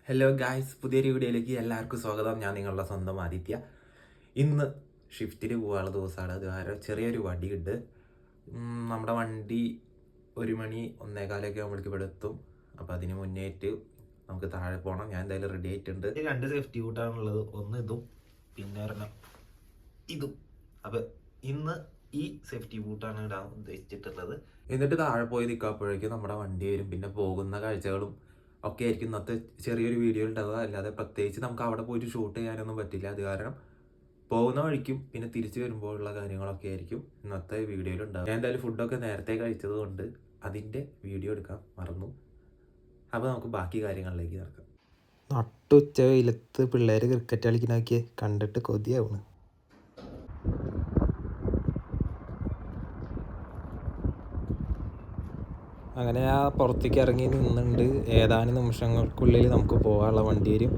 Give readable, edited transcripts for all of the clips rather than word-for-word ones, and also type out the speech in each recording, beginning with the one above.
Hello guys, പുതിയൊരു വീഡിയോയിലേക്ക് എല്ലാവർക്കും സ്വാഗതം. ഞാൻ നിങ്ങളുടെ സ്വന്തം ആദിത്യ. ഇന്ന് ഷിഫ്റ്റിൽ പോകാനുള്ള ദിവസമാണ്. അത് കാരണം ചെറിയൊരു വടിയുണ്ട്. നമ്മുടെ വണ്ടി 1 മണി 1:15 ആകുമ്പോഴേക്ക് ഇവിടെ എത്തും. അപ്പോൾ അതിന് മുന്നേറ്റ് നമുക്ക് താഴെ പോകണം. ഞാൻ എന്തായാലും റെഡി ആയിട്ടുണ്ട്. 2 സേഫ്റ്റി ബൂട്ടാണുള്ളത്. ഒന്ന് ഇതും പിന്നെ ഒരെണ്ണം ഇതും. അപ്പോൾ ഇന്ന് ഈ സേഫ്റ്റി ബൂട്ടാണ് ഇടാൻ ഉദ്ദേശിച്ചിട്ടുള്ളത്. എന്നിട്ട് താഴെ പോയി നിൽക്കുമ്പോഴേക്കും നമ്മുടെ വണ്ടി വരും. പിന്നെ പോകുന്ന കാഴ്ചകളും ഒക്കെ ആയിരിക്കും ഇന്നത്തെ ചെറിയൊരു വീഡിയോ ഉണ്ടാവുക. അല്ലാതെ പ്രത്യേകിച്ച് നമുക്ക് അവിടെ പോയിട്ട് ഷൂട്ട് ചെയ്യാനൊന്നും പറ്റില്ല. അത് കാരണം പോകുന്ന വഴിക്കും പിന്നെ തിരിച്ചു വരുമ്പോഴുള്ള കാര്യങ്ങളൊക്കെ ആയിരിക്കും ഇന്നത്തെ വീഡിയോയിൽ ഉണ്ടാവുക. ഞാൻ എന്തായാലും ഫുഡൊക്കെ നേരത്തെ കഴിച്ചത് കൊണ്ട് അതിൻ്റെ വീഡിയോ എടുക്കാൻ മറന്നു. അപ്പോൾ നമുക്ക് ബാക്കി കാര്യങ്ങളിലേക്ക് നടക്കാം. നട്ടുച്ച വെയിലത്ത് പിള്ളേർ ക്രിക്കറ്റ് കളിക്കുന്നതൊക്കെ കണ്ടിട്ട് കൊതിയാവുന്നു. അങ്ങനെ ആ പുറത്തേക്ക് ഇറങ്ങി നിന്നുണ്ട്. ഏതാനും നിമിഷങ്ങൾക്കുള്ളിൽ നമുക്ക് പോകാനുള്ള വണ്ടി വരും.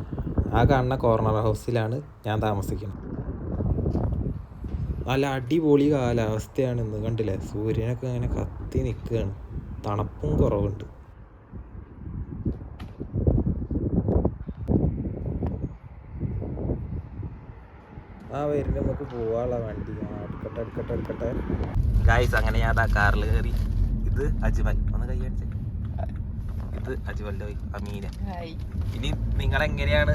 ആ കാണുന്ന കോർണർ ഹൗസിലാണ് ഞാൻ താമസിക്കുന്നത്. നല്ല അടിപൊളി കാലാവസ്ഥയാണ് ഇന്ന്. കണ്ടില്ലേ, സൂര്യനൊക്കെ അങ്ങനെ കത്തി നിൽക്കുകയാണ്. തണുപ്പും കുറവുണ്ട്. ആ വരുന്ന നമുക്ക് പോകാനുള്ള വണ്ടി. എടുക്കട്ടെ ഗായ്സ്, അങ്ങനെ ഞാൻ ആ കാറിൽ കയറി. ഇത് അജ്മൽ, ഒന്ന് കൈ കാണിച്ചേ. ഇത് അജ്മലിന്റെ അമീന. ഇനി നിങ്ങൾ എങ്ങനെയാണ്,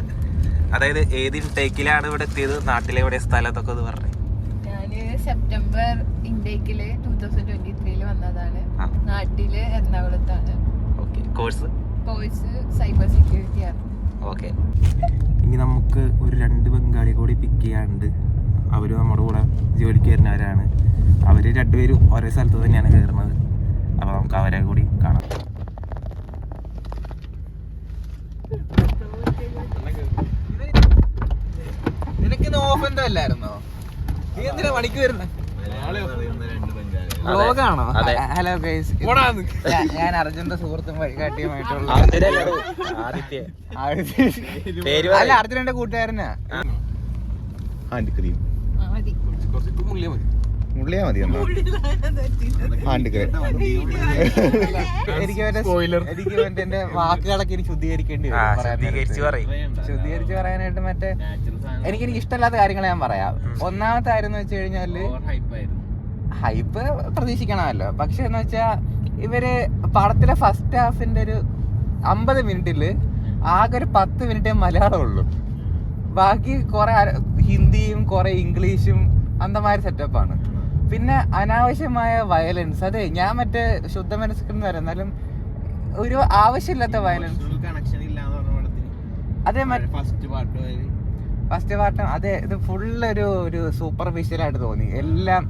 അതായത് ഏത് ഇൻടേക്കിലാണ് ഇവിടെ എത്തിയത്, നാട്ടിലെവിടെ സ്ഥലത്തൊക്കെ ഒന്ന് പറഞ്ഞേ. ഞാന് സെപ്റ്റംബർ ഇൻടേക്കില് 2023 വന്നതാണ്. നാട്ടില് എറണാകുളത്താണ്. കോഴ്സ് സൈബർ സെക്യൂരിറ്റി ആണ്. ഓക്കെ. ഇനി നമുക്ക് ഒരു 2 ബംഗാളി കൂടി പിക്ക് ചെയ്യാനുണ്ട്. അവര് നമ്മുടെ കൂടെ ജോലിക്ക് വരുന്നവരാണ്. അവര് 2 പേരും ഒരേ സ്ഥലത്ത് തന്നെയാണ് കയറുന്നത്. അപ്പോൾ നമുക്ക് അവരെ കൂടി കാണാം. നിനക്ക് ഓഫ് എന്തോ അല്ലായിരുന്നോ? നീ എന്തിനാ പണിക്ക് വരുന്നത്? ബ്ലോഗാണോ? ഹലോ ഗൈസ്, ഞാൻ അർജുന്റെ സുഹൃത്തും വഴികാട്ടിയുമായിട്ടുള്ള അല്ല, അർജുനന്റെ കൂട്ടുകാരനാ. മുള്ളിയാ മതി. എനിക്ക് എന്റെ വാക്കുകളൊക്കെ ഇനി ശുദ്ധീകരിക്കേണ്ടി വരും. ശുദ്ധീകരിച്ച് പറയാനായിട്ട് മറ്റേ എനിക്ക് ഇഷ്ടമില്ലാത്ത കാര്യങ്ങൾ ഞാൻ പറയാം. ഒന്നാമത്തെ കാര്യം എന്ന് വെച്ച് കഴിഞ്ഞാല് ഹൈപ്പ് പ്രതീക്ഷിക്കണമല്ലോ. പക്ഷെ എന്ന് വെച്ചാ ഇവര് പടത്തിലെ ഫസ്റ്റ് ഹാഫിന്റെ ഒരു 50 മിനിറ്റില് ആകെ ഒരു 10 മിനിറ്റേ മലയാളം ഉള്ളൂ. ബാക്കി കുറെ ഹിന്ദിയും കുറെ ഇംഗ്ലീഷും അന്തമാതിരി സെറ്റപ്പാണ്. പിന്നെ അനാവശ്യമായ വയലൻസ്. അതെ, ഞാൻ മറ്റേ ശുദ്ധ മനസ്സെന്ന് പറയാം, എന്നാലും ഒരു ആവശ്യമില്ലാത്ത വയലൻസ്. അതെ, ഫസ്റ്റ് പാർട്ടും അതെ, ഇത് ഫുള്ള് ഒരു സൂപ്പർഫിഷ്യലായിട്ട് തോന്നി എല്ലാം.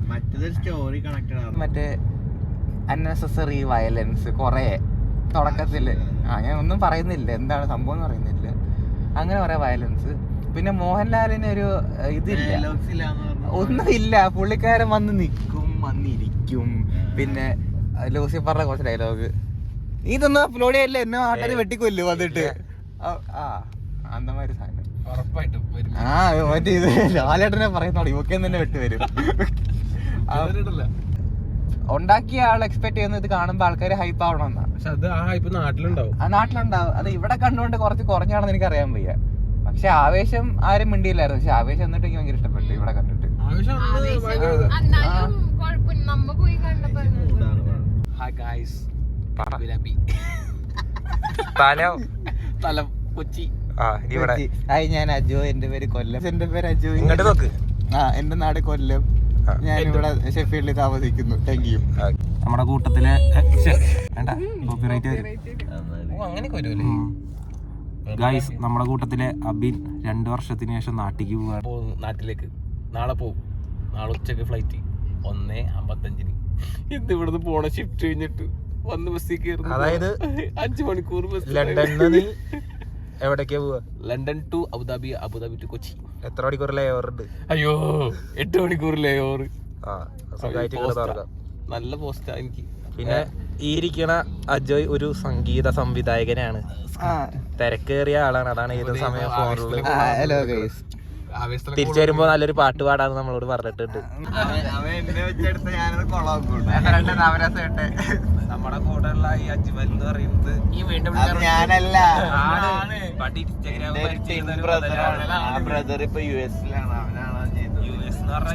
മറ്റേ അൺനെസസറി വയലൻസ് കുറെ തുടക്കത്തില്. ഞാൻ ഒന്നും പറയുന്നില്ല, എന്താണ് സംഭവം എന്ന് പറയുന്നില്ല. അങ്ങനെ കുറെ വയലൻസ്. പിന്നെ മോഹൻലാലിന് ഒരു ഇതില്ല, ഒന്നുമില്ല. പുള്ളിക്കാരൻ വന്ന് നിൽക്കും, വന്നിരിക്കും. പിന്നെ ലൂസിഫറിന്റെ കുറച്ച് ഡയലോഗ്, ഇതൊന്നും അപ്ലോഡ് ചെയ്യല്ലേ, എന്നെ ആട്ടാര് വെട്ടിക്കൊല്ലു വന്നിട്ട്. അന്തമാതിരി സാധനം മറ്റേ ഇത് ലാലേട്ടനെ പറയുന്നോളൂ, ഇവക്കെ തന്നെ വെട്ടുവരും. ഉണ്ടാക്കിയ ആൾ എക്സ്പെക്ട് ചെയ്യുന്നത് ഇത് കാണുമ്പോ ആൾക്കാര് ഹൈപ്പ് ആവണമെന്നാ. പക്ഷെ അത് ആ ഹൈപ്പ് നാട്ടിലുണ്ടാവും. അത് ഇവിടെ കണ്ടുകൊണ്ട് കുറച്ച് കുറഞ്ഞാണെന്ന് എനിക്ക് അറിയാൻ വയ്യ. പക്ഷെ ആവേശം ആരും മിണ്ടിയില്ലായിരുന്നു. പക്ഷെ ആവേശം എന്നിട്ട് എനിക്ക് ഭയങ്കര ഇഷ്ടപ്പെട്ടു ഇവിടെ കണ്ടിട്ട്. ഞാൻ അജോ, എന്റെ പേര് കൊല്ലം. എന്റെ പേര് അജോ. എന്റെ നാട് കൊല്ലം. ഞാൻ ഇവിടെ ഷെഫീൽഡിൽ താമസിക്കുന്നു. Thank you. നമ്മുടെ കൂട്ടത്തിലെ ഗൈസ്, നമ്മുടെ കൂട്ടത്തിലെ അബിൻ 2 വർഷത്തിന് ശേഷം നാട്ടിലേക്ക് പോവാണ്. നാട്ടിലേക്ക് നാളെ പോകും. നാളെ ഉച്ചക്ക് ഫ്ലൈറ്റ് 1:55. ഇത് ഇവിടുന്ന് പോണ ഷിഫ്റ്റ് കഴിഞ്ഞിട്ട് വന്ന് ബസ്സിൽ കയറുന്നു. അതായത് 5 മണിക്കൂർ ബസ്. ലണ്ടനിൽ എവിടേക്കാ പോവാ? London to Abu Dhabi, Abu Dhabi to Kochi. എത്ര മണിക്കൂർ ലേ ഓവർ ഉണ്ട്? അയ്യോ, 8 മണിക്കൂർ ലേ ഓവർ. നല്ല പോസ്റ്റാ എനിക്ക്. പിന്നെ ഈ ഇരിക്കണ അജോയ് ഒരു സംഗീത സംവിധായകനാണ്. തിരക്കേറിയ ആളാണ്. അതാണ് ഏത് സമയം ഫോണില്. ഹലോ ഗൈസ്, തിരിച്ചു വരുമ്പോ നല്ലൊരു പാട്ട് പാടാന്ന് നമ്മളോട് പറഞ്ഞിട്ടുണ്ട്. നമ്മുടെ കൂടെ ഉള്ള ഈ അജ്മൽ എന്ന് പറയുന്നത് ഈ വീണ്ടും ഞാനല്ല, ബ്രദർ ഇപ്പൊ US-ലാണ്, അവനാണ് ചെയ്തത്.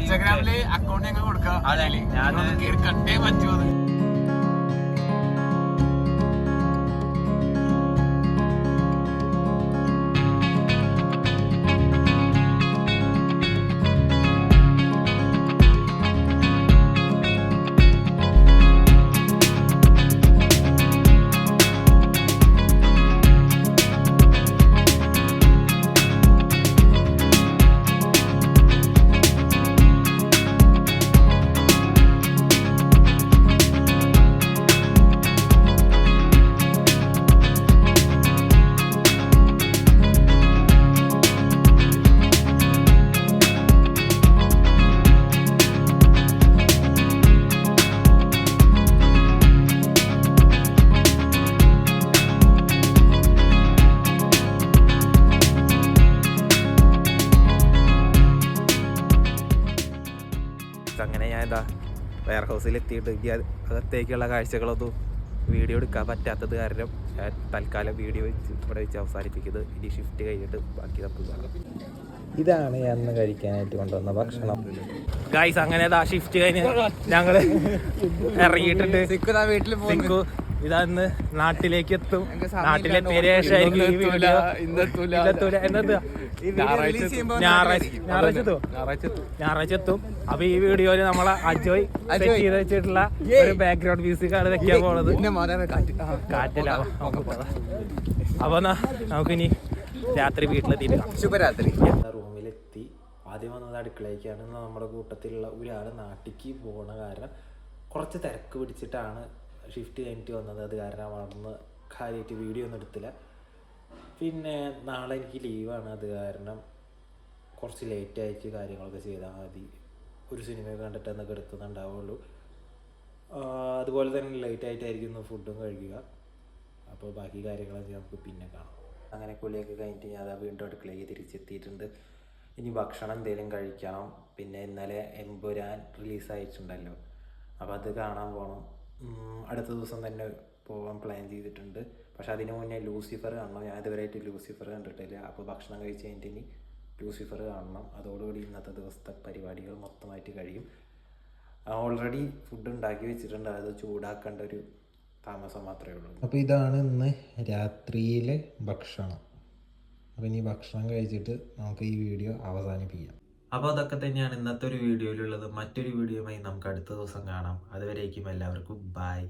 ഇൻസ്റ്റാഗ്രാമില് അക്കൗണ്ട് ഞങ്ങൾ കൊടുക്കാം. കണ്ടേ പറ്റുമോ? അങ്ങനെ ഞാൻ എന്താ വെയർ ഹൗസിൽ എത്തിയിട്ട് എനിക്ക് അകത്തേക്കുള്ള കാഴ്ചകളൊന്നും വീഡിയോ എടുക്കാൻ പറ്റാത്തത് കാരണം ഞാൻ തൽക്കാലം വീഡിയോ വെച്ച് ഇവിടെ വെച്ച് അവസാനിപ്പിക്കുന്നത്. ഇനി ഷിഫ്റ്റ് കഴിഞ്ഞിട്ട് ബാക്കി നമുക്ക് കാണാം. ഇതാണ് ഞാൻ ഇന്ന് കഴിക്കാനായിട്ട് കൊണ്ടുവന്ന ഭക്ഷണം. ഗൈസ് അങ്ങനെ ഷിഫ്റ്റ് കഴിഞ്ഞ് ഞങ്ങള് ഇറങ്ങിയിട്ടുണ്ട്. വീട്ടിൽ സിക്കു ഇതാ ഇന്ന് നാട്ടിലേക്ക് എത്തും. നാട്ടിലെത്തിയതിനു ശേഷമായിരിക്കും ഈ വീഡിയോ ഞായറാഴ്ച എത്തും. അപ്പൊ ഈ വീഡിയോയില് നമ്മളെ അജോയ് സെറ്റ് ചെയ്ത് വെച്ചിട്ടുള്ള ഒരു ബാക്ക്ഗ്രൗണ്ട് മ്യൂസിക് ആണ് വെക്കാൻ പോണത്. കാറ്റില്ല. അപ്പൊ നമുക്കിനി രാത്രി വീട്ടിലെത്തിയിട്ട് ശുഭരാത്രി. റൂമിലെത്തി. ആദ്യം വന്നത് അടുക്കളയ്ക്കാണ്. നമ്മുടെ കൂട്ടത്തിലുള്ള ഒരാൾ നാട്ടിലേക്ക് പോണ കാരണം കുറച്ച് തിരക്ക് പിടിച്ചിട്ടാണ് ഷിഫ്റ്റ് കഴിഞ്ഞിട്ട് വന്നത്. അത് കാരണം അവിടുന്ന് കാര്യമായിട്ട് വീഡിയോ ഒന്നും എടുത്തില്ല. പിന്നെ നാളെ എനിക്ക് ലീവാണ്. അത് കാരണം കുറച്ച് ലേറ്റായിട്ട് കാര്യങ്ങളൊക്കെ ചെയ്താൽ മതി. ഒരു സിനിമ കണ്ടിട്ട് എന്നൊക്കെ എടുക്കുന്നുണ്ടാവുള്ളൂ. അതുപോലെ തന്നെ ലേറ്റായിട്ടായിരിക്കും ഫുഡും കഴിക്കുക. അപ്പോൾ ബാക്കി കാര്യങ്ങളൊക്കെ നമുക്ക് പിന്നെ കാണാം. അങ്ങനെ കുളിയൊക്കെ കഴിഞ്ഞിട്ട് ഞാൻ വീണ്ടും അടുക്കളയ്ക്ക് തിരിച്ചെത്തിയിട്ടുണ്ട്. ഇനി ഭക്ഷണം എന്തെങ്കിലും കഴിക്കണം. പിന്നെ ഇന്നലെ എമ്പുരാൻ റിലീസായിട്ടുണ്ടല്ലോ, അപ്പോൾ അത് കാണാൻ പോകണം. അടുത്ത ദിവസം തന്നെ പോകാൻ പ്ലാൻ ചെയ്തിട്ടുണ്ട്. പക്ഷെ അതിന് മുന്നേ ലൂസിഫർ കാണണം. ഞാൻ ഇതുവരെയായിട്ട് ലൂസിഫർ കണ്ടിട്ടില്ല. അപ്പോൾ ഭക്ഷണം കഴിച്ച് കഴിഞ്ഞിട്ട് ഇനി ലൂസിഫർ കാണണം. അതോടുകൂടി ഇന്നത്തെ ദിവസത്തെ പരിപാടികൾ മൊത്തമായിട്ട് കഴിയും. ഓൾറെഡി ഫുഡ് ഉണ്ടാക്കി വെച്ചിട്ടുണ്ട്. അത് ചൂടാക്കേണ്ട ഒരു താമസം മാത്രമേ ഉള്ളൂ. അപ്പോൾ ഇതാണ് ഇന്ന് രാത്രിയിലെ ഭക്ഷണം. അപ്പോൾ ഇനി ഭക്ഷണം കഴിച്ചിട്ട് നമുക്ക് ഈ വീഡിയോ അവസാനിപ്പിക്കാം. അപ്പോൾ അതൊക്കെ തന്നെയാണ് ഇന്നത്തെ ഒരു വീഡിയോയിലുള്ളത്. മറ്റൊരു വീഡിയോയുമായി നമുക്ക് അടുത്ത ദിവസം കാണാം. അതുവരേക്കും എല്ലാവർക്കും ബൈ.